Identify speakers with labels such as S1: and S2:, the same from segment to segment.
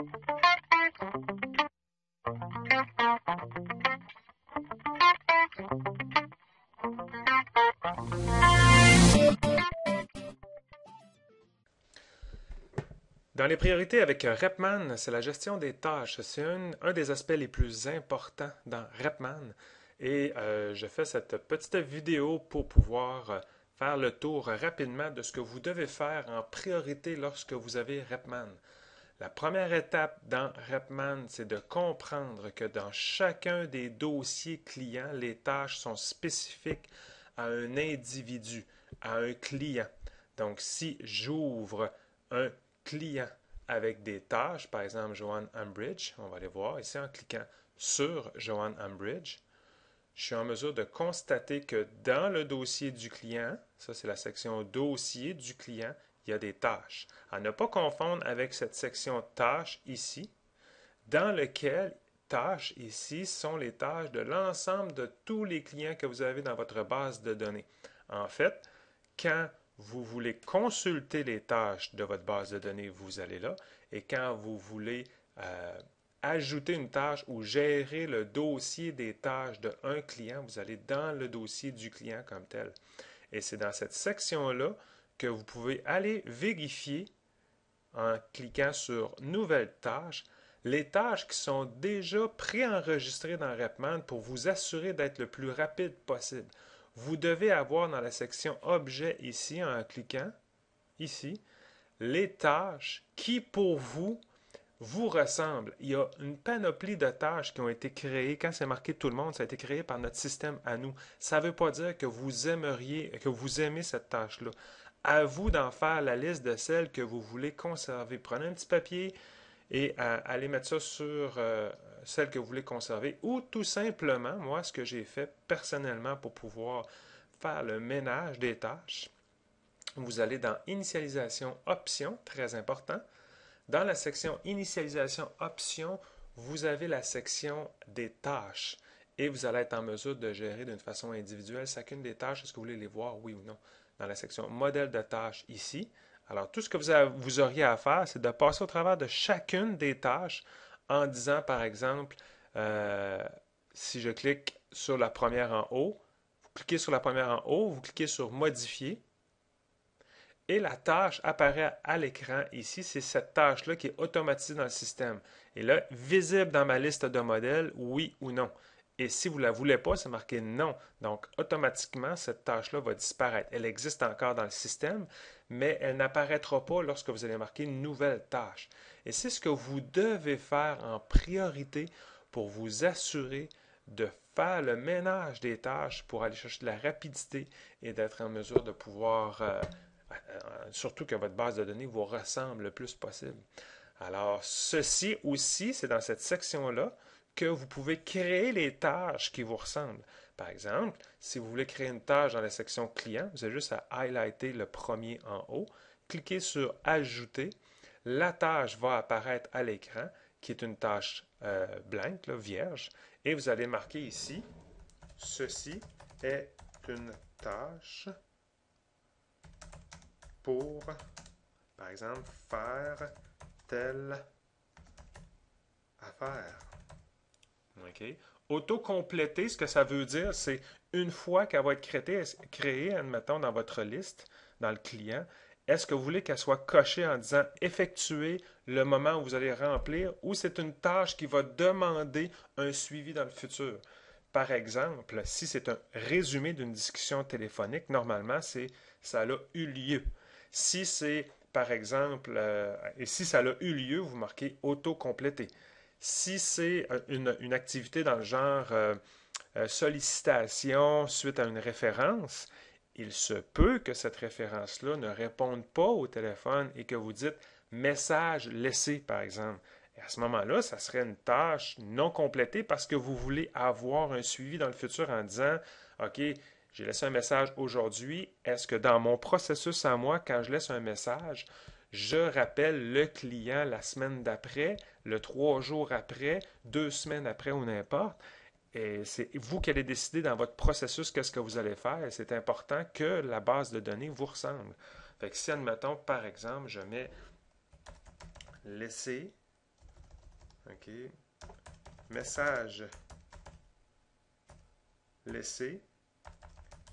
S1: Dans les priorités avec Repman, c'est la gestion des tâches. C'est un des aspects les plus importants dans Repman. Et je fais cette petite vidéo pour pouvoir faire le tour rapidement de ce que vous devez faire en priorité lorsque vous avez Repman. La première étape dans Repman, c'est de comprendre que dans chacun des dossiers clients, les tâches sont spécifiques à un individu, à un client. Donc, si j'ouvre un client avec des tâches, par exemple Joanne Ambridge, on va aller voir ici en cliquant sur Joanne Ambridge, je suis en mesure de constater que dans le dossier du client, ça c'est la section dossier du client, il y a des tâches. À ne pas confondre avec cette section tâches ici, dans lequel tâches ici sont les tâches de l'ensemble de tous les clients que vous avez dans votre base de données. En fait, quand vous voulez consulter les tâches de votre base de données, vous allez là. Et quand vous voulez ajouter une tâche ou gérer le dossier des tâches d'un client, vous allez dans le dossier du client comme tel. Et c'est dans cette section-là que vous pouvez aller vérifier en cliquant sur Nouvelle tâche les tâches qui sont déjà préenregistrées dans Repman pour vous assurer d'être le plus rapide possible. Vous devez avoir dans la section Objet ici, en cliquant ici, les tâches qui pour vous ressemblent. Il y a une panoplie de tâches qui ont été créées. Quand c'est marqué tout le monde, ça a été créé par notre système à nous. Ça ne veut pas dire que vous aimeriez, que vous aimez cette tâche-là. À vous d'en faire la liste de celles que vous voulez conserver. Prenez un petit papier et allez mettre ça sur celle que vous voulez conserver. Ou tout simplement, moi, ce que j'ai fait personnellement pour pouvoir faire le ménage des tâches, vous allez dans Initialisation Options, très important. Dans la section Initialisation Options, vous avez la section des tâches et vous allez être en mesure de gérer d'une façon individuelle chacune des tâches. Est-ce que vous voulez les voir, oui ou non? Dans la section Modèle de tâches ici. Alors, tout ce que vous auriez à faire, c'est de passer au travers de chacune des tâches en disant, par exemple, si je clique sur la première en haut, vous cliquez sur la première en haut, vous cliquez sur Modifier, et la tâche apparaît à l'écran ici. C'est cette tâche-là qui est automatisée dans le système. Et là, visible dans ma liste de modèles, oui ou non. Et si vous ne la voulez pas, c'est marqué non. Donc, automatiquement, cette tâche-là va disparaître. Elle existe encore dans le système, mais elle n'apparaîtra pas lorsque vous allez marquer nouvelle tâche. Et c'est ce que vous devez faire en priorité pour vous assurer de faire le ménage des tâches pour aller chercher de la rapidité et d'être en mesure de pouvoir surtout que votre base de données vous ressemble le plus possible. Alors, ceci aussi, c'est dans cette section-là que vous pouvez créer les tâches qui vous ressemblent. Par exemple, si vous voulez créer une tâche dans la section client, vous avez juste à highlighter le premier en haut, cliquez sur Ajouter. La tâche va apparaître à l'écran, qui est une tâche blanche, là, vierge, et vous allez marquer ici, ceci est une tâche pour, par exemple, faire telle affaire. OK? Auto-compléter, ce que ça veut dire, c'est une fois qu'elle va être créée, admettons, dans votre liste, dans le client, est-ce que vous voulez qu'elle soit cochée en disant effectuer le moment où vous allez remplir ou c'est une tâche qui va demander un suivi dans le futur? Par exemple, si c'est un résumé d'une discussion téléphonique, normalement, ça a eu lieu. Si c'est, par exemple, et si ça a eu lieu, vous marquez auto-compléter. Si c'est une activité dans le genre sollicitation suite à une référence, il se peut que cette référence-là ne réponde pas au téléphone et que vous dites message laissé, par exemple. Et à ce moment-là, ça serait une tâche non complétée parce que vous voulez avoir un suivi dans le futur en disant OK, j'ai laissé un message aujourd'hui. Est-ce que dans mon processus à moi, quand je laisse un message, je rappelle le client la semaine d'après, le 3 jours après, 2 semaines après ou n'importe. Et c'est vous qui allez décider dans votre processus qu'est-ce que vous allez faire. Et c'est important que la base de données vous ressemble. Fait que si, admettons, par exemple, je mets laisser OK. Message laissé,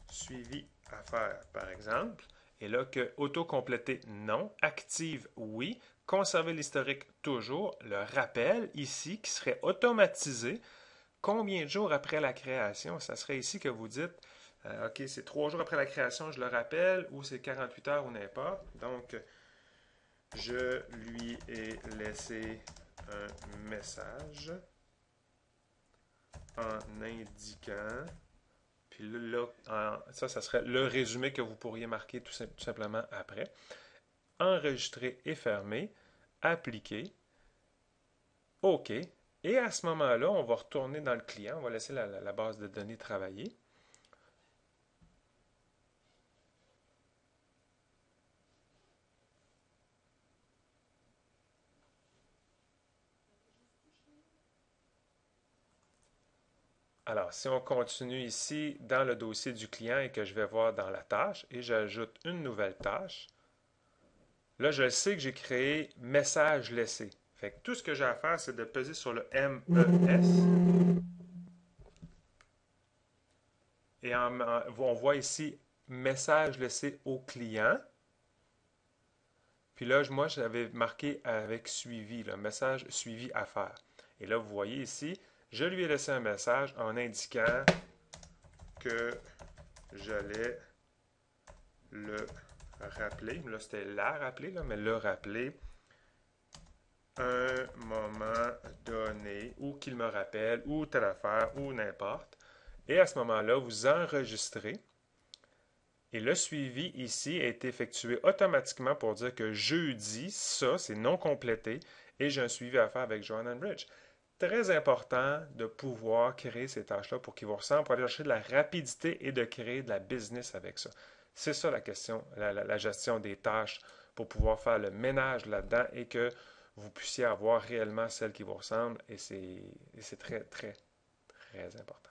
S1: suivi à faire, par exemple. Et là, que auto-compléter, non. Active, oui. Conserver l'historique, toujours. Le rappel, ici, qui serait automatisé. Combien de jours après la création? Ça serait ici que vous dites, OK, c'est 3 jours après la création, je le rappelle, ou c'est 48 heures, ou n'importe. Donc, je lui ai laissé un message en indiquant, puis là, ça serait le résumé que vous pourriez marquer tout simplement après. Enregistrer et fermer, appliquer, OK. Et à ce moment-là, on va retourner dans le client, on va laisser la base de données travailler. Alors, si on continue ici dans le dossier du client et que je vais voir dans la tâche et j'ajoute une nouvelle tâche, là, je sais que j'ai créé message laissé. Fait que tout ce que j'ai à faire, c'est de peser sur le MES et on voit ici message laissé au client. Puis là, moi, j'avais marqué avec suivi, le message suivi à faire. Et là, vous voyez ici, je lui ai laissé un message en indiquant que j'allais le rappeler. Là, c'était la rappeler, là, mais le rappeler un moment donné, ou qu'il me rappelle, ou telle affaire, ou n'importe. Et à ce moment-là, vous enregistrez. Et le suivi ici est effectué automatiquement pour dire que jeudi, ça, c'est non complété, et j'ai un suivi à faire avec Joanne Bridge. Très important de pouvoir créer ces tâches-là pour qu'ils vous ressemblent, pour aller chercher de la rapidité et de créer de la business avec ça. C'est ça la question, la gestion des tâches pour pouvoir faire le ménage là-dedans et que vous puissiez avoir réellement celles qui vous ressemblent et c'est très, très, très important.